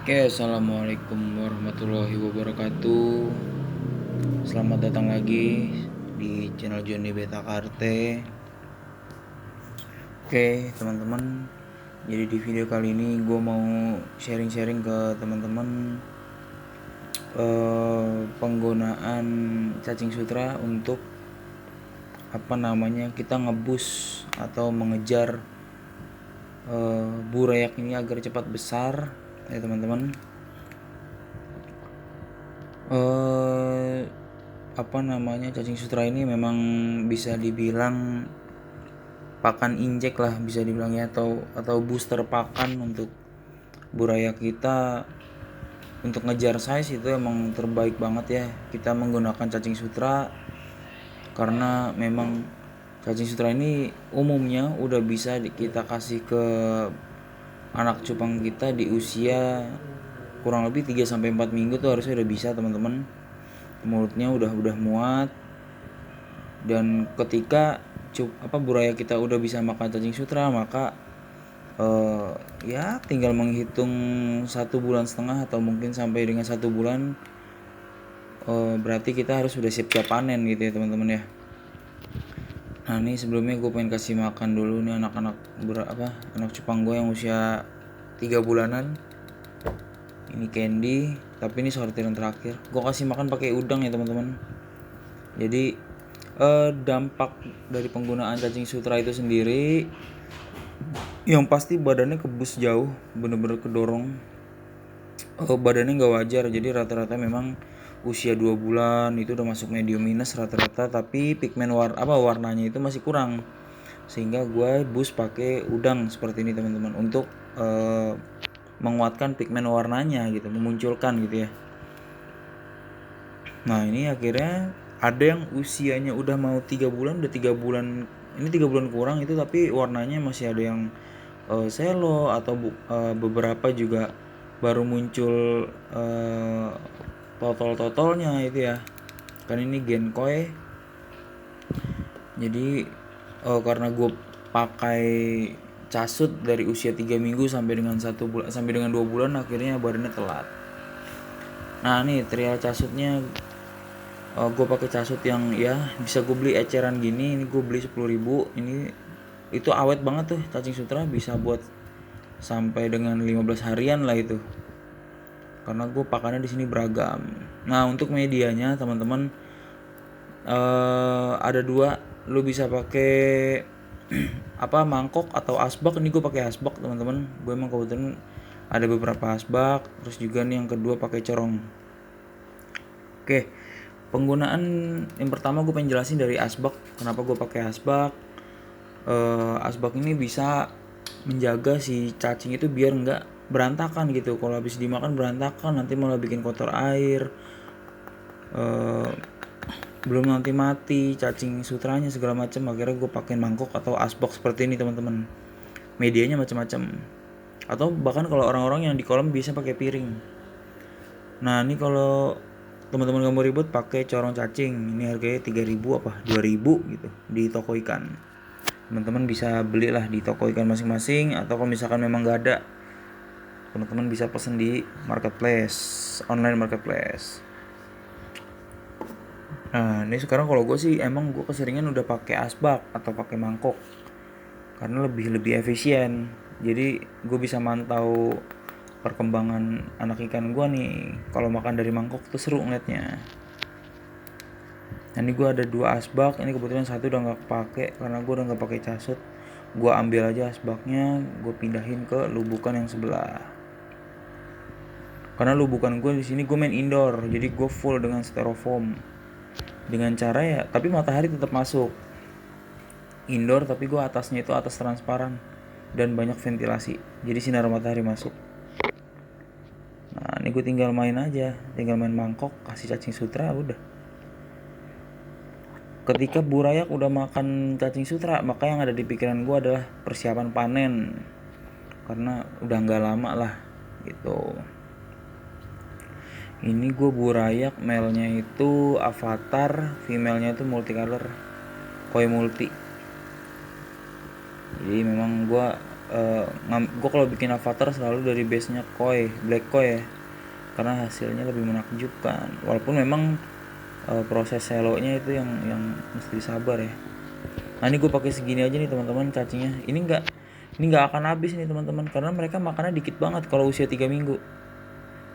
Oke, assalamualaikum warahmatullahi wabarakatuh. Selamat datang lagi di channel Johnny Beta Karte. Oke, teman-teman. Jadi di video kali ini gue mau sharing-sharing ke teman-teman penggunaan cacing sutra untuk kita ngebus atau mengejar burayak ini agar cepat besar ya teman-teman. Cacing sutra ini memang bisa dibilang pakan injek lah, bisa dibilang ya, atau booster pakan untuk buraya kita untuk ngejar size. Itu emang terbaik banget ya kita menggunakan cacing sutra, karena memang cacing sutra ini umumnya udah bisa kita kasih ke anak cupang kita di usia kurang lebih 3-4 minggu tuh harusnya udah bisa teman-teman. Mulutnya udah muat, dan ketika buraya kita udah bisa makan cacing sutra, maka ya tinggal menghitung 1,5 bulan atau mungkin sampai dengan 1 bulan, berarti kita harus sudah siap panen gitu ya teman-teman ya. Nah ini sebelumnya gue pengen kasih makan dulu nih anak cupang gue yang usia 3 bulanan. Ini Candy, tapi ini sortiran terakhir. Gue kasih makan pakai udang ya teman-teman. Jadi dampak dari penggunaan cacing sutra itu sendiri, yang pasti badannya kebus jauh, bener-bener kedorong. Badannya nggak wajar, jadi rata-rata memang usia 2 bulan itu udah masuk medium minus rata-rata, tapi pigmen warnanya itu masih kurang, sehingga gue bus pakai udang seperti ini teman-teman untuk menguatkan pigmen warnanya gitu, memunculkan gitu ya. Nah ini akhirnya ada yang usianya udah mau 3 bulan, udah 3 bulan, ini 3 bulan kurang itu, tapi warnanya masih ada yang selo, atau beberapa juga baru muncul totol-totolnya itu ya. Kan ini Genkoi. Jadi karena gue pakai casut dari usia 3 minggu sampai dengan 2 bulan, akhirnya badannya telat. Nah nih trial casutnya, gue pakai casut yang ya bisa gue beli eceran gini. Ini gue beli 10.000. Ini itu awet banget tuh, cacing sutra bisa buat sampai dengan 15 harian lah itu, karena gue pakannya di sini beragam. Nah untuk medianya teman-teman, ada dua. Lu bisa pakai mangkok atau asbak. Ini gue pakai asbak teman-teman, gue emang kebetulan ada beberapa asbak. Terus juga nih yang kedua pakai corong. Oke, penggunaan yang pertama gue pengen jelasin dari asbak. Kenapa gue pakai asbak? Asbak ini bisa menjaga si cacing itu biar nggak berantakan gitu. Kalau habis dimakan berantakan, nanti malah bikin kotor air. Belum nanti mati cacing sutranya segala macam. Akhirnya gue pakai mangkok atau asbak seperti ini teman-teman. Medianya macam-macam. Atau bahkan kalau orang-orang yang di kolam bisa pakai piring. Nah ini kalau teman-teman gak mau ribet, pakai corong cacing. Ini harganya 3.000 apa 2.000 gitu di toko ikan. Teman-teman bisa belilah di toko ikan masing-masing, atau kalau misalkan memang gak ada, teman-teman bisa pesen di marketplace, online marketplace. Nah ini sekarang kalau gue sih emang gue keseringan udah pakai asbak atau pakai mangkok, karena lebih efisien. Jadi gue bisa mantau perkembangan anak ikan gue nih. Kalau makan dari mangkok tuh seru ngeliatnya. Nah ini gue ada 2 asbak. Ini kebetulan satu udah nggak kepake karena gue udah nggak pakai casut. Gue ambil aja asbaknya, gue pindahin ke lubukan yang sebelah. Karena lubukan gue di sini gue main indoor, jadi gue full dengan styrofoam. Dengan cara ya, tapi matahari tetap masuk. Indoor tapi gue atasnya itu atas transparan dan banyak ventilasi, jadi sinar matahari masuk. Nah ini gue tinggal main mangkok, kasih cacing sutra, udah. Ketika burayak udah makan cacing sutra, maka yang ada di pikiran gue adalah persiapan panen, karena udah nggak lama lah gitu. Ini gue burayak, male-nya itu avatar, female-nya itu multicolor, koi multi. Jadi memang gue gue kalau bikin avatar selalu dari base nya koi, black koi ya, karena hasilnya lebih menakjubkan, walaupun memang proses selonya itu yang mesti sabar ya. Nah ini gue pakai segini aja nih teman-teman cacingnya. Ini nggak akan habis nih teman-teman, karena mereka makannya dikit banget kalau usia 3 minggu.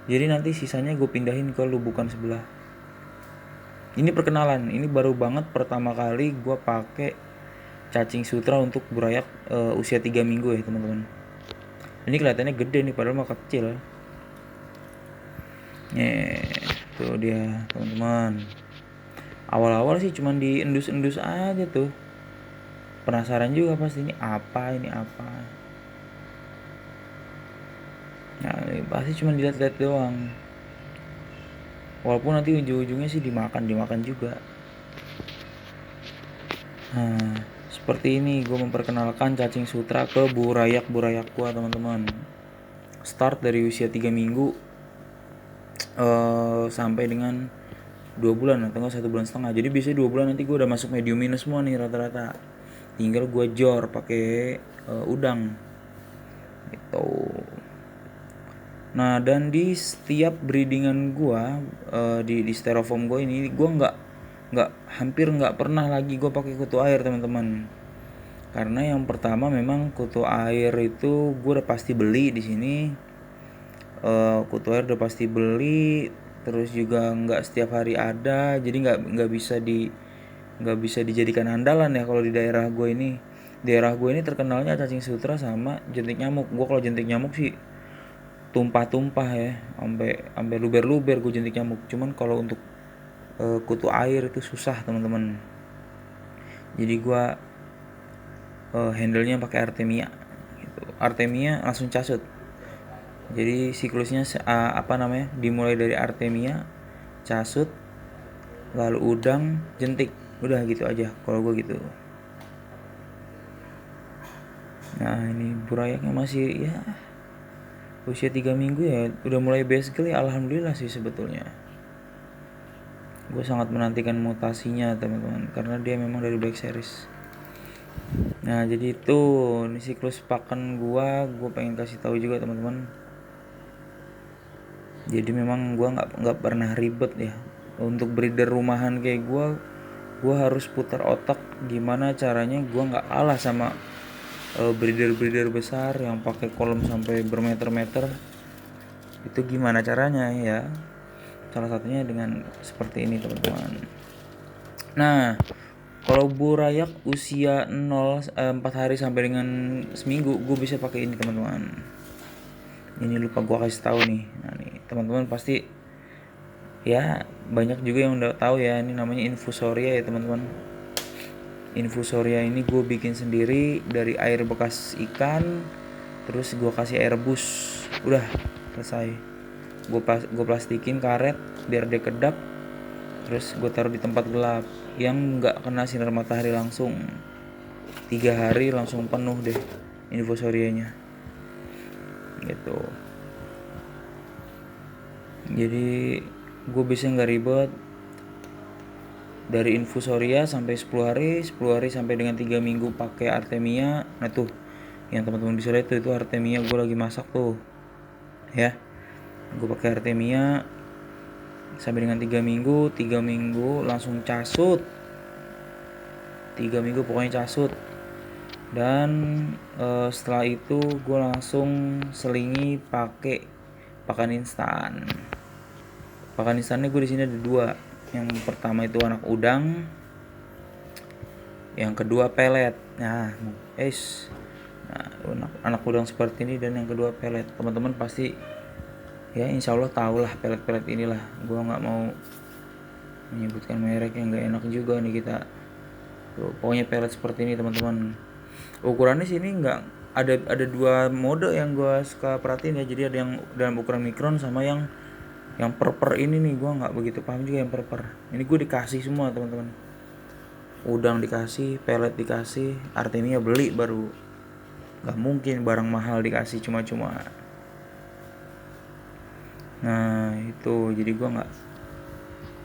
Jadi nanti sisanya gue pindahin ke lubukan sebelah. Ini perkenalan, ini baru banget pertama kali gue pakai cacing sutra untuk burayak usia 3 minggu ya teman-teman. Ini kelihatannya gede nih padahal mah kecil. Tuh dia teman-teman. Awal-awal sih cuman diendus-endus aja tuh. Penasaran juga pasti ini apa. Nah, pasti cuma dilihat-lihat doang. Walaupun nanti ujung-ujungnya sih dimakan juga. Nah, seperti ini gue memperkenalkan cacing sutra ke burayak gua teman-teman. Start dari usia 3 minggu sampai dengan 2 bulan atau enggak 1 bulan setengah. Jadi biasanya 2 bulan nanti gue udah masuk medium minus semua nih rata-rata. Tinggal gue jor pakai udang gitu. Nah dan di setiap breedingan gue di styrofoam gue ini gue hampir nggak pernah lagi gue pakai kutu air teman-teman. Karena yang pertama memang kutu air itu gue udah pasti beli di sini. Kutu air udah pasti beli, terus juga nggak setiap hari ada, jadi nggak bisa dijadikan andalan ya kalau di daerah gue ini. Daerah gue ini terkenalnya cacing sutra sama jentik nyamuk. Gue kalau jentik nyamuk sih tumpah-tumpah ya, sampai luber-luber gue jentik nyamuk. Cuman kalau untuk kutu air itu susah teman-teman. Jadi gue handle-nya pakai Artemia gitu. Artemia langsung casut. Jadi siklusnya dimulai dari Artemia, casut, lalu udang, jentik. Udah gitu aja kalau gue gitu. Nah ini burayaknya masih ya usia 3 minggu ya, udah mulai basically alhamdulillah sih sebetulnya. Gue sangat menantikan mutasinya teman-teman, karena dia memang dari Black Series. Nah jadi itu ini siklus pakan gue pengen kasih tahu juga teman-teman. Jadi memang gue nggak pernah ribet ya untuk breeder rumahan kayak gue harus putar otak gimana caranya gue nggak kalah sama breeder besar yang pakai kolam sampai bermeter-meter. Itu gimana caranya ya, salah satunya dengan seperti ini teman-teman. Nah kalau burayak usia 4 hari sampai dengan seminggu gue bisa pakai ini teman-teman. Ini lupa gue kasih tahu nih. Nah nih teman-teman pasti ya banyak juga yang udah tahu ya, ini namanya infusoria ya teman-teman. Infusoria ini gue bikin sendiri dari air bekas ikan, terus gue kasih air bus, udah selesai. Gue plastikin karet biar dia kedap, terus gue taruh di tempat gelap yang nggak kena sinar matahari langsung. 3 hari langsung penuh deh infusorianya gitu. Jadi gue bisa nggak ribet, dari infusoria sampai 10 hari sampai dengan 3 minggu pakai Artemia. Nah tuh yang teman-teman bisa lihat itu Artemia gue lagi masak tuh ya. Gue pakai Artemia sampai dengan 3 minggu langsung casut. 3 minggu pokoknya casut. Dan setelah itu gue langsung selingi pakai pakan instan. Pakan instannya gue di sini ada 2. Yang pertama itu anak udang, yang kedua pelet. Nah, anak udang seperti ini dan yang kedua pelet. Teman-teman pasti ya insya Allah tahu lah pelet-pelet inilah. Gue nggak mau menyebutkan merek yang nggak enak juga nih kita. Tuh, pokoknya pelet seperti ini teman-teman. Ukurannya sini nggak ada 2 mode yang gue suka perhatiin ya. Jadi ada yang dalam ukuran mikron sama yang per ini nih, gue nggak begitu paham juga yang per. Ini gue dikasih semua teman-teman. Udang dikasih, pelet dikasih, Artemia beli baru. Nggak mungkin barang mahal dikasih cuma-cuma. Nah itu jadi gue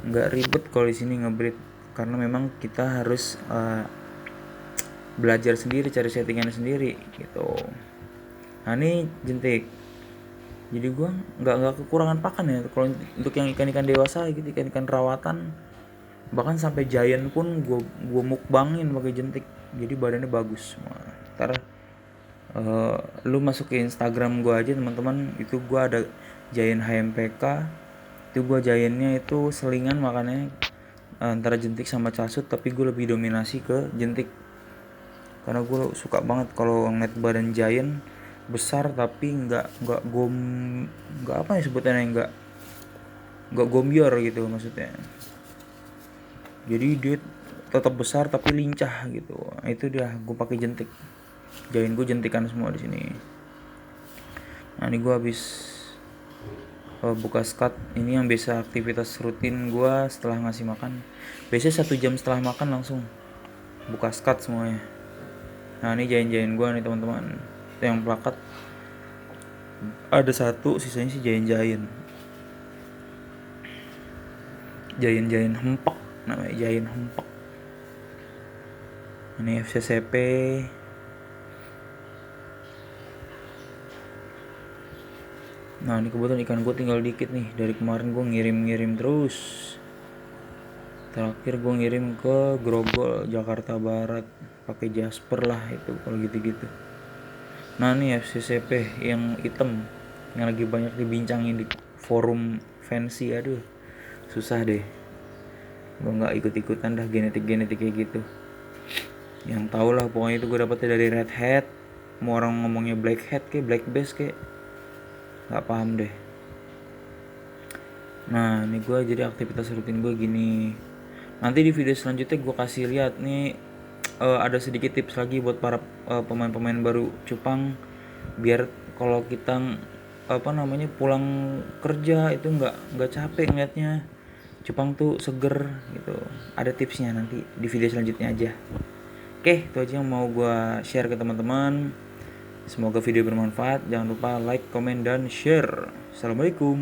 nggak ribet kalau di sini ngebreed, karena memang kita harus belajar sendiri, cari settingan sendiri gitu. Nah ini jentik. Jadi gue nggak kekurangan pakan ya kalau untuk yang ikan-ikan dewasa gitu, ikan-ikan rawatan. Bahkan sampai giant pun gue mukbangin pakai jentik. Jadi badannya bagus semua. Ntar lu masuk ke Instagram gue aja teman-teman, itu gue ada giant HMPK. Itu gue giantnya itu selingan makannya antara jentik sama casut, tapi gue lebih dominasi ke jentik karena gue suka banget kalau ngeliat badan giant besar tapi nggak apa ya sebutannya, nggak gombior gitu maksudnya. Jadi dia tetap besar tapi lincah gitu. Nah, itu dia gue pakai jentik. Giant gue jentikan semua di sini. Nah ini gue habis buka skat. Ini yang biasa aktivitas rutin gue setelah ngasih makan. Biasanya 1 jam setelah makan langsung buka skat semuanya. Nah ini giant gue nih teman-teman. Yang plakat ada 1, sisanya sih giant hempek, namanya giant hempek. Ini FCCP. Nah ini kebetulan ikan gue tinggal dikit nih. Dari kemarin gue ngirim terus. Terakhir gue ngirim ke Grogol, Jakarta Barat, pakai Jasper lah itu kalau gitu-gitu. Nah ini FCCP yang hitam, yang lagi banyak dibincangin di forum fancy. Aduh susah deh, gue nggak ikut-ikutan dah genetik kayak gitu. Yang tau lah pokoknya itu gue dapetnya dari red hat. Mau orang ngomongnya black hat kayak black bass kayak nggak paham deh. Nah ini gue jadi aktivitas rutin gue gini. Nanti di video selanjutnya gue kasih lihat nih ada sedikit tips lagi buat para pemain-pemain baru cupang, biar kalau kita pulang kerja itu nggak capek ngeliatnya. Cupang tuh seger gitu. Ada tipsnya nanti di video selanjutnya aja. Oke, itu aja yang mau gue share ke teman-teman. Semoga video bermanfaat. Jangan lupa like, komen, dan share. Assalamualaikum.